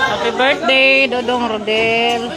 Happy birthday, Dodong Rodel.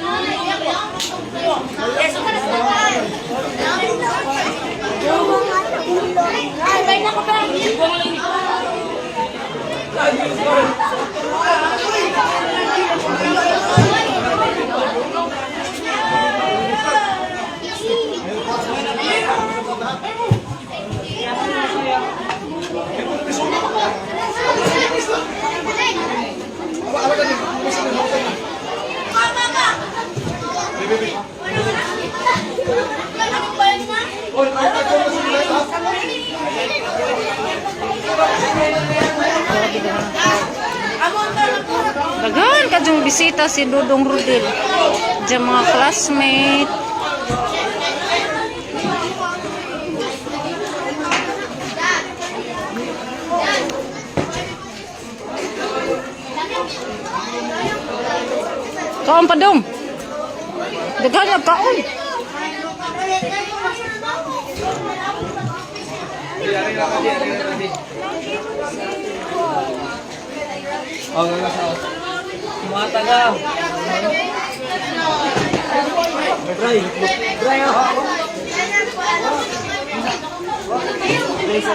Dagan kajong bisita si Dodong Rodel. Diyan mga classmate. Kaon pa dong. Dagan na kaon. Oh, galas ako. Mata ka. Bray ako. Bray sa